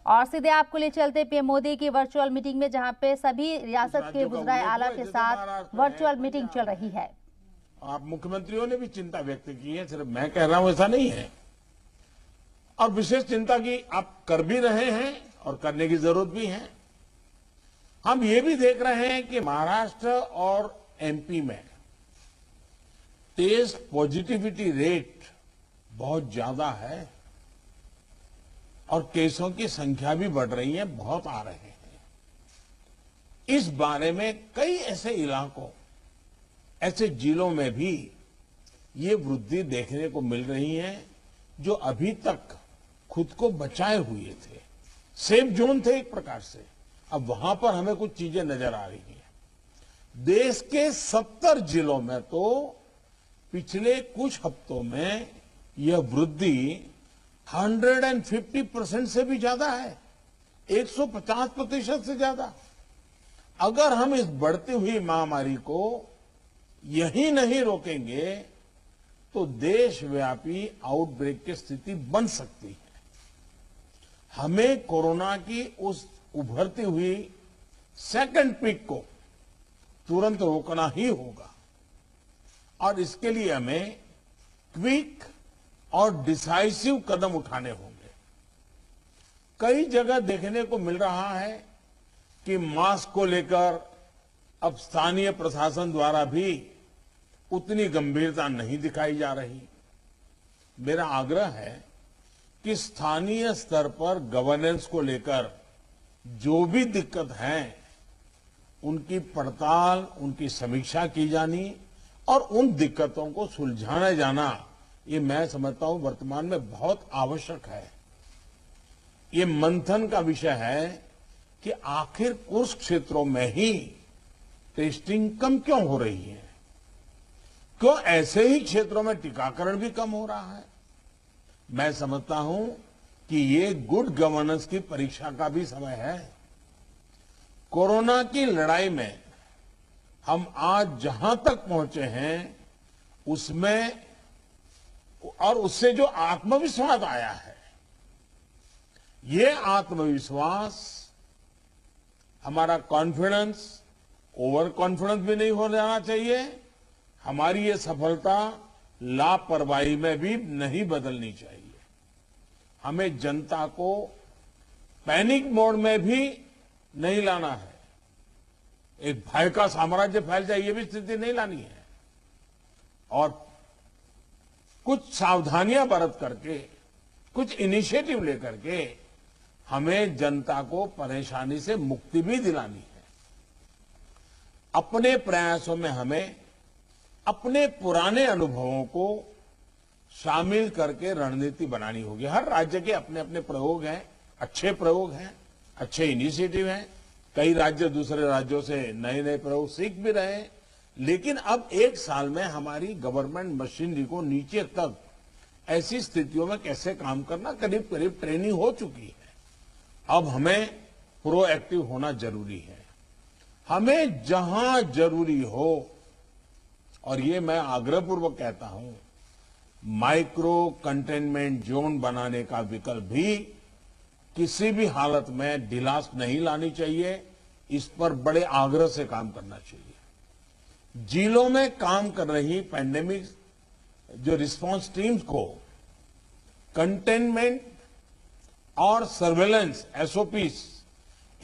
और सीधे आपको ले चलते पीएम मोदी की वर्चुअल मीटिंग में, जहां पे सभी रियासत के वुज़राए आला के साथ वर्चुअल मीटिंग चल रही है। आप मुख्यमंत्रियों ने भी चिंता व्यक्त की है, सिर्फ मैं कह रहा हूं ऐसा नहीं है। और विशेष चिंता की आप कर भी रहे हैं और करने की जरूरत भी है। हम ये भी देख रहे हैं कि महाराष्ट्र और एमपी में टेस्ट पॉजिटिविटी रेट बहुत ज्यादा है और केसों की संख्या भी बढ़ रही है, बहुत आ रहे हैं। इस बारे में कई ऐसे इलाकों, ऐसे जिलों में भी ये वृद्धि देखने को मिल रही है जो अभी तक खुद को बचाए हुए थे, सेफ जोन थे एक प्रकार से। अब वहां पर हमें कुछ चीजें नजर आ रही हैं। देश के 70 जिलों में तो पिछले कुछ हफ्तों में यह वृद्धि 150% से भी ज्यादा है, 150% से ज्यादा। अगर हम इस बढ़ती हुई महामारी को यही नहीं रोकेंगे तो देशव्यापी आउटब्रेक की स्थिति बन सकती है। हमें कोरोना की उस उभरती हुई सेकंड पीक को तुरंत रोकना ही होगा और इसके लिए हमें क्विक और डिसाइसिव कदम उठाने होंगे। कई जगह देखने को मिल रहा है कि मास्क को लेकर अब स्थानीय प्रशासन द्वारा भी उतनी गंभीरता नहीं दिखाई जा रही। मेरा आग्रह है कि स्थानीय स्तर पर गवर्नेंस को लेकर जो भी दिक्कत है उनकी पड़ताल, उनकी समीक्षा की जानी और उन दिक्कतों को सुलझाया जाना, ये मैं समझता हूं वर्तमान में बहुत आवश्यक है। ये मंथन का विषय है कि आखिर कुछ क्षेत्रों में ही टेस्टिंग कम क्यों हो रही है, क्यों ऐसे ही क्षेत्रों में टीकाकरण भी कम हो रहा है। मैं समझता हूं कि ये गुड गवर्नेंस की परीक्षा का भी समय है। कोरोना की लड़ाई में हम आज जहां तक पहुंचे हैं उसमें और उससे जो आत्मविश्वास आया है, ये आत्मविश्वास, हमारा कॉन्फिडेंस ओवर कॉन्फिडेंस भी नहीं हो जाना चाहिए। हमारी ये सफलता लापरवाही में भी नहीं बदलनी चाहिए। हमें जनता को पैनिक मोड में भी नहीं लाना है। एक भय का साम्राज्य फैल जाए, ये भी स्थिति नहीं लानी है। और कुछ सावधानियां बरत करके, कुछ इनिशिएटिव लेकर के हमें जनता को परेशानी से मुक्ति भी दिलानी है। अपने प्रयासों में हमें अपने पुराने अनुभवों को शामिल करके रणनीति बनानी होगी। हर राज्य के अपने अपने प्रयोग हैं, अच्छे प्रयोग हैं, अच्छे इनिशिएटिव हैं। कई राज्य दूसरे राज्यों से नए नए प्रयोग सीख भी रहे हैं। लेकिन अब एक साल में हमारी गवर्नमेंट मशीनरी को नीचे तक ऐसी स्थितियों में कैसे काम करना, करीब करीब ट्रेनिंग हो चुकी है। अब हमें प्रोएक्टिव होना जरूरी है। हमें जहां जरूरी हो, और ये मैं आग्रहपूर्वक कहता हूं, माइक्रो कंटेनमेंट जोन बनाने का विकल्प भी किसी भी हालत में ढिलास नहीं लानी चाहिए। इस पर बड़े आग्रह से काम करना चाहिए। जिलों में काम कर रही पैंडेमिक जो रिस्पांस टीम्स को कंटेनमेंट और सर्वेलेंस एसओपीस,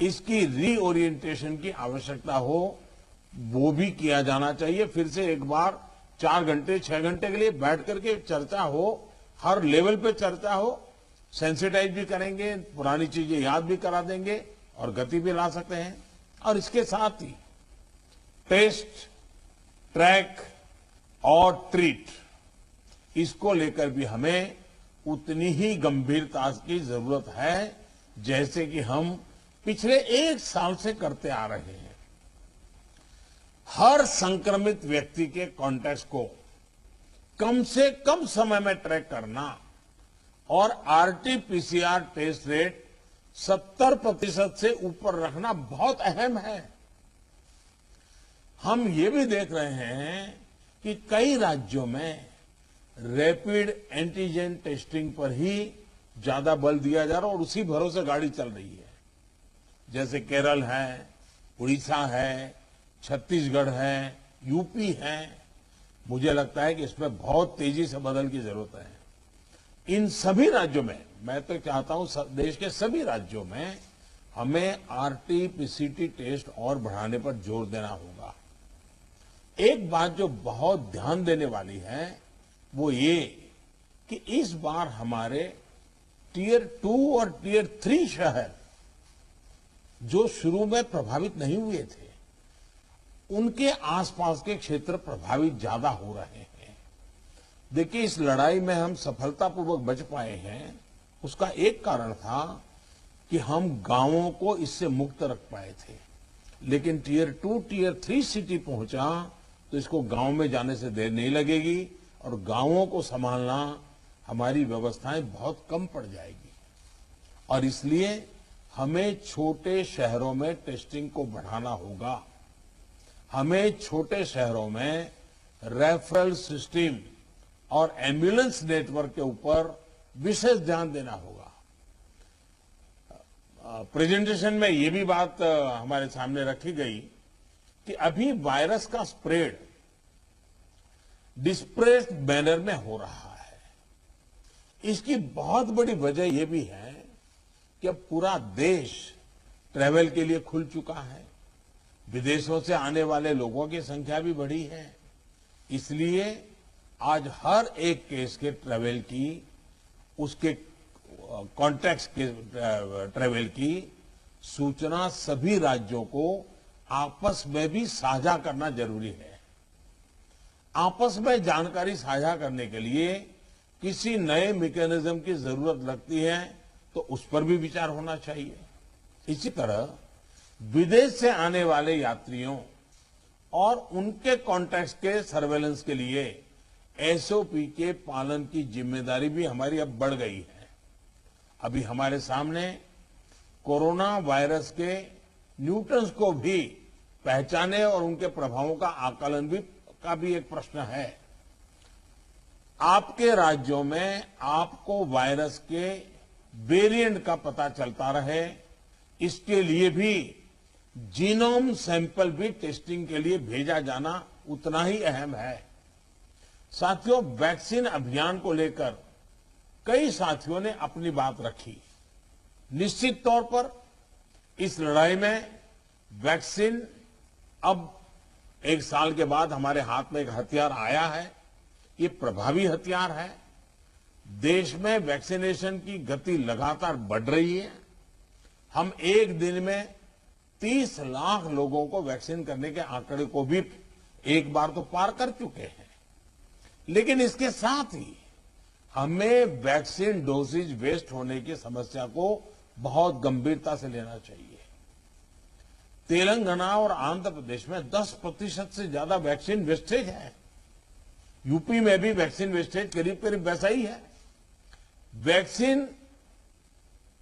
इसकी रीओरिएंटेशन की आवश्यकता हो, वो भी किया जाना चाहिए। फिर से एक बार 4 घंटे 6 घंटे के लिए बैठ करके चर्चा हो, हर लेवल पे चर्चा हो, सेंसिटाइज भी करेंगे, पुरानी चीजें याद भी करा देंगे और गति भी ला सकते हैं। और इसके साथ ही टेस्ट, ट्रैक और ट्रीट, इसको लेकर भी हमें उतनी ही गंभीरता की जरूरत है जैसे कि हम पिछले 1 साल से करते आ रहे हैं। हर संक्रमित व्यक्ति के कॉन्टैक्ट को कम से कम समय में ट्रैक करना और आरटी-पीसीआर टेस्ट रेट 70% से ऊपर रखना बहुत अहम है। हम ये भी देख रहे हैं कि कई राज्यों में रैपिड एंटीजन टेस्टिंग पर ही ज्यादा बल दिया जा रहा है और उसी भरोसे गाड़ी चल रही है। जैसे केरल है, उड़ीसा है, छत्तीसगढ़ है, यूपी है। मुझे लगता है कि इसमें बहुत तेजी से बदल की जरूरत है। इन सभी राज्यों में, मैं तो चाहता हूं देश के सभी राज्यों में हमें आरटी-पीसीटी टेस्ट और बढ़ाने पर जोर देना होगा। एक बात जो बहुत ध्यान देने वाली है वो ये कि इस बार हमारे टियर 2 और टियर 3 शहर जो शुरू में प्रभावित नहीं हुए थे, उनके आसपास के क्षेत्र प्रभावित ज्यादा हो रहे हैं। देखिए, इस लड़ाई में हम सफलतापूर्वक बच पाए हैं, उसका एक कारण था कि हम गांवों को इससे मुक्त रख पाए थे। लेकिन टियर 2, टियर 3 सिटी पहुंचा तो इसको गांव में जाने से देर नहीं लगेगी और गांवों को संभालना हमारी व्यवस्थाएं बहुत कम पड़ जाएगी। और इसलिए हमें छोटे शहरों में टेस्टिंग को बढ़ाना होगा। हमें छोटे शहरों में रेफरल सिस्टम और एम्बुलेंस नेटवर्क के ऊपर विशेष ध्यान देना होगा। प्रेजेंटेशन में ये भी बात हमारे सामने रखी गई कि अभी वायरस का स्प्रेड डिस्प्रेस्ड मैनर में हो रहा है। इसकी बहुत बड़ी वजह यह भी है कि अब पूरा देश ट्रैवल के लिए खुल चुका है। विदेशों से आने वाले लोगों की संख्या भी बढ़ी है। इसलिए आज हर एक केस के ट्रैवल की, उसके कॉन्टैक्ट्स के ट्रैवल की सूचना सभी राज्यों को आपस में भी साझा करना जरूरी है। आपस में जानकारी साझा करने के लिए किसी नए मैकेनिज्म की जरूरत लगती है तो उस पर भी विचार होना चाहिए। इसी तरह विदेश से आने वाले यात्रियों और उनके कॉन्टैक्ट्स के सर्वेलेंस के लिए एसओपी के पालन की जिम्मेदारी भी हमारी अब बढ़ गई है। अभी हमारे सामने कोरोना वायरस के न्यूटन्स को भी पहचाने और उनके प्रभावों का आकलन का भी एक प्रश्न है। आपके राज्यों में आपको वायरस के वेरिएंट का पता चलता रहे, इसके लिए भी जीनोम सैंपल भी टेस्टिंग के लिए भेजा जाना उतना ही अहम है। साथियों, वैक्सीन अभियान को लेकर कई साथियों ने अपनी बात रखी। निश्चित तौर पर इस लड़ाई में वैक्सीन अब 1 साल के बाद हमारे हाथ में एक हथियार आया है। ये प्रभावी हथियार है। देश में वैक्सीनेशन की गति लगातार बढ़ रही है। हम एक दिन में 30 लाख लोगों को वैक्सीन करने के आंकड़े को भी एक बार तो पार कर चुके हैं। लेकिन इसके साथ ही हमें वैक्सीन डोसेज वेस्ट होने की समस्या को बहुत गंभीरता से लेना चाहिए। तेलंगाना और आंध्र प्रदेश में 10% से ज्यादा वैक्सीन वेस्टेज है। यूपी में भी वैक्सीन वेस्टेज करीब करीब वैसा ही है। वैक्सीन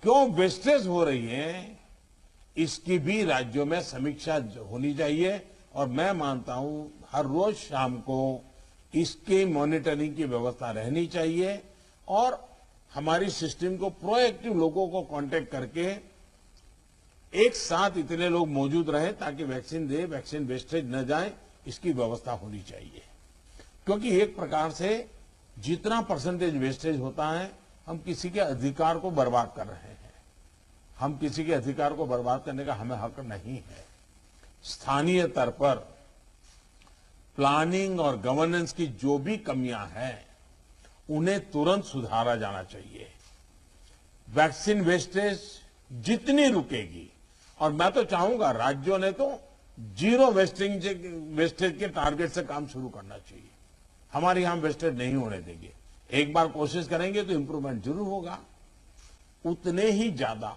क्यों वेस्टेज हो रही है, इसकी भी राज्यों में समीक्षा होनी चाहिए और मैं मानता हूं हर रोज शाम को इसकी मॉनिटरिंग की व्यवस्था रहनी चाहिए और हमारी सिस्टम को प्रोएक्टिव लोगों को कांटेक्ट करके एक साथ इतने लोग मौजूद रहे ताकि वैक्सीन दे, वैक्सीन वेस्टेज न जाए, इसकी व्यवस्था होनी चाहिए। क्योंकि एक प्रकार से जितना परसेंटेज वेस्टेज होता है, हम किसी के अधिकार को बर्बाद कर रहे हैं। हम किसी के अधिकार को बर्बाद करने का हमें हक नहीं है। स्थानीय स्तर पर प्लानिंग और गवर्नेंस की जो भी कमियां हैं, उन्हें तुरंत सुधारा जाना चाहिए। वैक्सीन वेस्टेज जितनी रुकेगी, और मैं तो चाहूंगा राज्यों ने तो जीरो वेस्टेज के टारगेट से काम शुरू करना चाहिए। हमारे यहां वेस्टेज नहीं होने देंगे। एक बार कोशिश करेंगे तो इंप्रूवमेंट जरूर होगा। उतने ही ज्यादा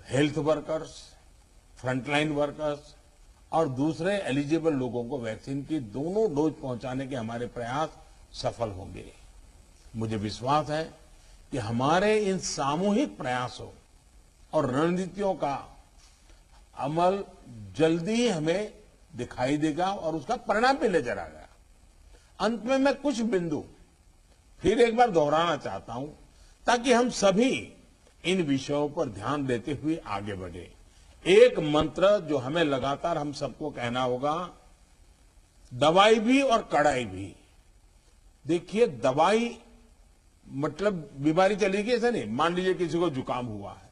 हेल्थ वर्कर्स, फ्रंटलाइन वर्कर्स और दूसरे एलिजिबल लोगों को वैक्सीन की दोनों डोज पहुंचाने के हमारे प्रयास सफल होंगे। मुझे विश्वास है कि हमारे इन सामूहिक प्रयासों और रणनीतियों का अमल जल्दी ही हमें दिखाई देगा और उसका परिणाम भी नजर आएगा। अंत में मैं कुछ बिंदु फिर एक बार दोहराना चाहता हूं ताकि हम सभी इन विषयों पर ध्यान देते हुए आगे बढ़े। एक मंत्र जो हमें लगातार हम सबको कहना होगा, दवाई भी और कड़ाई भी। देखिए, दवाई मतलब बीमारी चली गई ऐसा नहीं। मान लीजिए किसी को जुकाम हुआ है,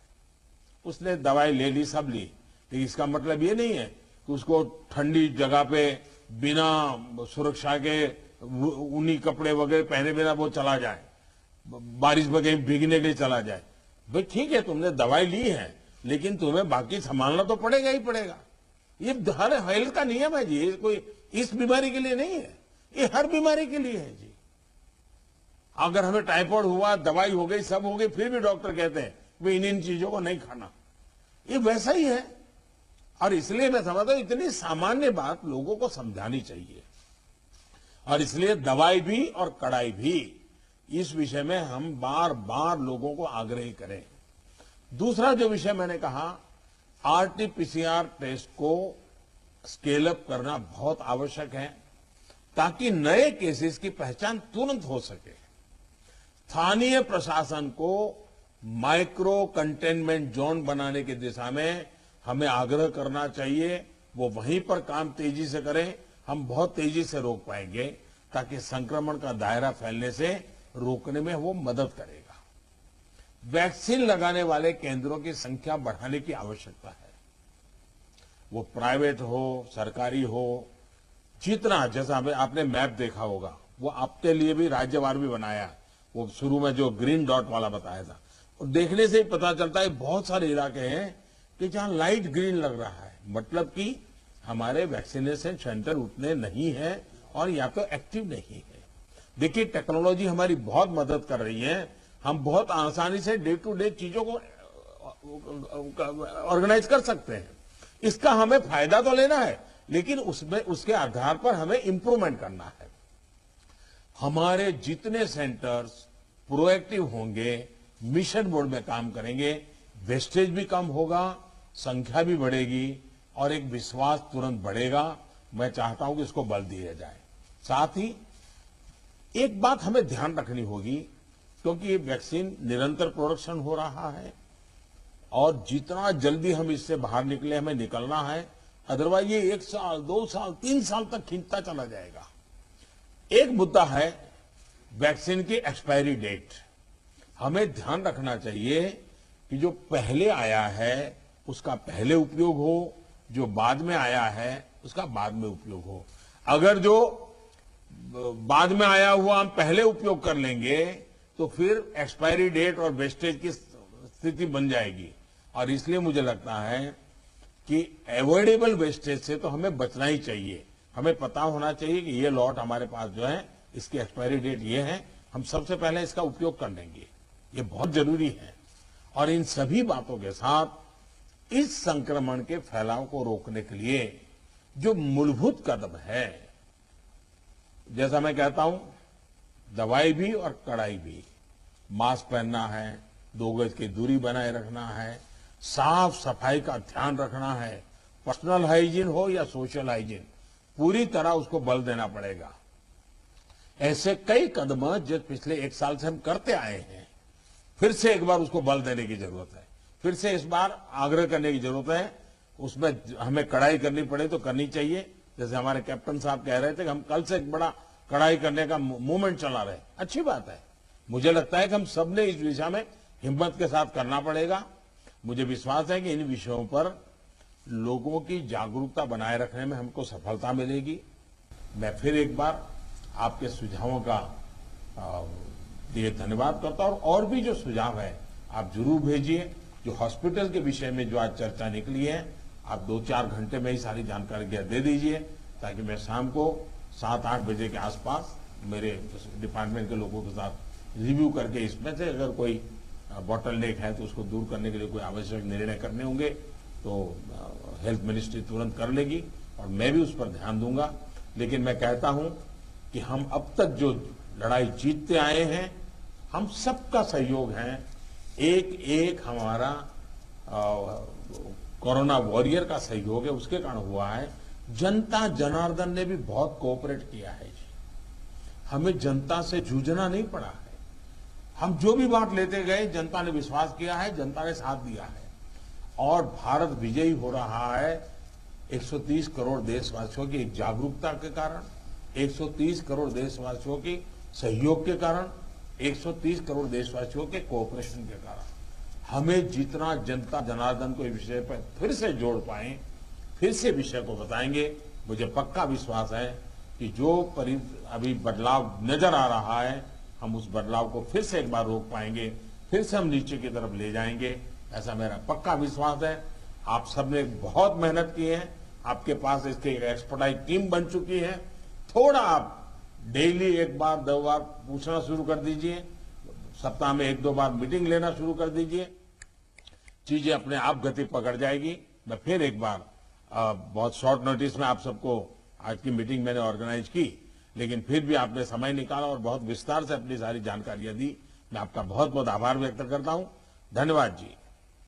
उसने दवाई ले ली, सब ली, लेकिन इसका मतलब ये नहीं है कि उसको ठंडी जगह पे बिना सुरक्षा के ऊनी कपड़े वगैरह पहने बिना वो चला जाए, बारिश में कहीं भीगने के लिए चला जाए। भाई ठीक है, तुमने दवाई ली है, लेकिन तुम्हें बाकी संभालना तो पड़ेगा ही पड़ेगा। ये हर हेल्थ का नियम है जी, ये कोई इस बीमारी के लिए नहीं है, ये हर बीमारी के लिए है जी। अगर हमें टाइफाइड हुआ, दवाई हो गई, सब हो गई, फिर भी डॉक्टर कहते हैं भाई इन चीजों को नहीं खाना, ये वैसा ही है। और इसलिए मैं समझता हूं इतनी सामान्य बात लोगों को समझानी चाहिए, और इसलिए दवाई भी और कड़ाई भी, इस विषय में हम बार बार लोगों को आग्रह करें। दूसरा जो विषय मैंने कहा, आरटीपीसीआर टेस्ट को स्केल अप करना बहुत आवश्यक है, ताकि नए केसेस की पहचान तुरंत हो सके। स्थानीय प्रशासन को माइक्रो कंटेनमेंट जोन बनाने की दिशा में हमें आग्रह करना चाहिए। वो वहीं पर काम तेजी से करें, हम बहुत तेजी से रोक पाएंगे, ताकि संक्रमण का दायरा फैलने से रोकने में वो मदद करेगा। वैक्सीन लगाने वाले केंद्रों की संख्या बढ़ाने की आवश्यकता है। वो प्राइवेट हो, सरकारी हो, जितना, जैसा आपने मैप देखा होगा, वो आपके लिए भी राज्यवार भी बनाया, वो शुरू में जो ग्रीन डॉट वाला बताया था, और देखने से ही पता चलता है बहुत सारे इलाके हैं कि जहां लाइट ग्रीन लग रहा है, मतलब कि हमारे वैक्सीनेशन सेंटर उतने नहीं है और या तो एक्टिव नहीं है। देखिए, टेक्नोलॉजी हमारी बहुत मदद कर रही है, हम बहुत आसानी से डे टू डे चीजों को ऑर्गेनाइज कर सकते हैं। इसका हमें फायदा तो लेना है, लेकिन उसमें उसके आधार पर हमें इंप्रूवमेंट करना है। हमारे जितने सेंटर्स प्रोएक्टिव होंगे, मिशन मोड में काम करेंगे, वेस्टेज भी कम होगा, संख्या भी बढ़ेगी और एक विश्वास तुरंत बढ़ेगा। मैं चाहता हूं कि इसको बल दिया जाए। साथ ही एक बात हमें ध्यान रखनी होगी, क्योंकि ये वैक्सीन निरंतर प्रोडक्शन हो रहा है और जितना जल्दी हम इससे बाहर निकले हमें निकलना है, अदरवाइज ये 1 साल 2 साल 3 साल तक खींचता चला जाएगा। एक मुद्दा है वैक्सीन की एक्सपायरी डेट। हमें ध्यान रखना चाहिए कि जो पहले आया है उसका पहले उपयोग हो, जो बाद में आया है उसका बाद में उपयोग हो। अगर जो बाद में आया हुआ हम पहले उपयोग कर लेंगे तो फिर एक्सपायरी डेट और वेस्टेज की स्थिति बन जाएगी। और इसलिए मुझे लगता है कि अवॉइडेबल वेस्टेज से तो हमें बचना ही चाहिए। हमें पता होना चाहिए कि ये लॉट हमारे पास जो है इसकी एक्सपायरी डेट ये है, हम सबसे पहले इसका उपयोग कर लेंगे, ये बहुत जरूरी है। और इन सभी बातों के साथ इस संक्रमण के फैलाव को रोकने के लिए जो मूलभूत कदम है, जैसा मैं कहता हूं, दवाई भी और कड़ाई भी, मास्क पहनना है, 2 गज की दूरी बनाए रखना है, साफ सफाई का ध्यान रखना है, पर्सनल हाइजीन हो या सोशल हाइजीन, पूरी तरह उसको बल देना पड़ेगा। ऐसे कई कदम जो पिछले 1 साल से हम करते आए हैं, फिर से एक बार उसको बल देने की जरूरत है, फिर से इस बार आग्रह करने की जरूरत है। उसमें हमें कड़ाई करनी पड़े तो करनी चाहिए। जैसे हमारे कैप्टन साहब कह रहे थे कि हम कल से एक बड़ा कड़ाई करने का मूवमेंट चला रहे, अच्छी बात है। मुझे लगता है कि हम सब ने इस दिशा में हिम्मत के साथ करना पड़ेगा। मुझे विश्वास है कि इन विषयों पर लोगों की जागरूकता बनाए रखने में हमको सफलता मिलेगी। मैं फिर एक बार आपके सुझावों का लिए धन्यवाद करता हूं, और भी जो सुझाव है आप जरूर भेजिए। जो हॉस्पिटल के विषय में जो आज चर्चा निकली है, आप 2-4 घंटे में ही सारी जानकारी दे दीजिए, ताकि मैं शाम को 7-8 बजे के आसपास मेरे डिपार्टमेंट के लोगों के साथ रिव्यू करके इसमें से अगर कोई बॉटल नेक है तो उसको दूर करने के लिए कोई आवश्यक निर्णय करने होंगे तो हेल्थ मिनिस्ट्री तुरंत कर लेगी और मैं भी उस पर ध्यान दूंगा। लेकिन मैं कहता हूं कि हम अब तक जो लड़ाई जीतते आए हैं, हम सबका सहयोग है। एक हमारा कोरोना वॉरियर का सहयोग है, उसके कारण हुआ है। जनता जनार्दन ने भी बहुत कोऑपरेट किया है जी। हमें जनता से जूझना नहीं पड़ा है। हम जो भी बात लेते गए, जनता ने विश्वास किया है, जनता ने साथ दिया है और भारत विजयी हो रहा है 130 करोड़ देशवासियों की एक जागरूकता के कारण, 130 करोड़ देशवासियों की सहयोग के कारण, 130 करोड़ देशवासियों के कोऑपरेशन के कारण। हमें जितना जनता जनार्दन को इस विषय पर फिर से जोड़ पाए, फिर से विषय को बताएंगे, मुझे पक्का विश्वास है कि जो अभी बदलाव नजर आ रहा है, हम उस बदलाव को फिर से एक बार रोक पाएंगे, फिर से हम नीचे की तरफ ले जाएंगे, ऐसा मेरा पक्का विश्वास है। आप सबने बहुत मेहनत की है, आपके पास इसकी एक एक्सपर्टाइज टीम बन चुकी है। थोड़ा आप डेली एक बार 2 बार पूछना शुरू कर दीजिए, सप्ताह में 1-2 बार मीटिंग लेना शुरू कर दीजिए, चीजें अपने आप गति पकड़ जाएगी। मैं फिर एक बार बहुत शॉर्ट नोटिस में आप सबको आज की मीटिंग मैंने ऑर्गेनाइज की, लेकिन फिर भी आपने समय निकाला और बहुत विस्तार से अपनी सारी जानकारियां दी। मैं आपका बहुत बहुत आभार व्यक्त करता हूं। धन्यवाद जी।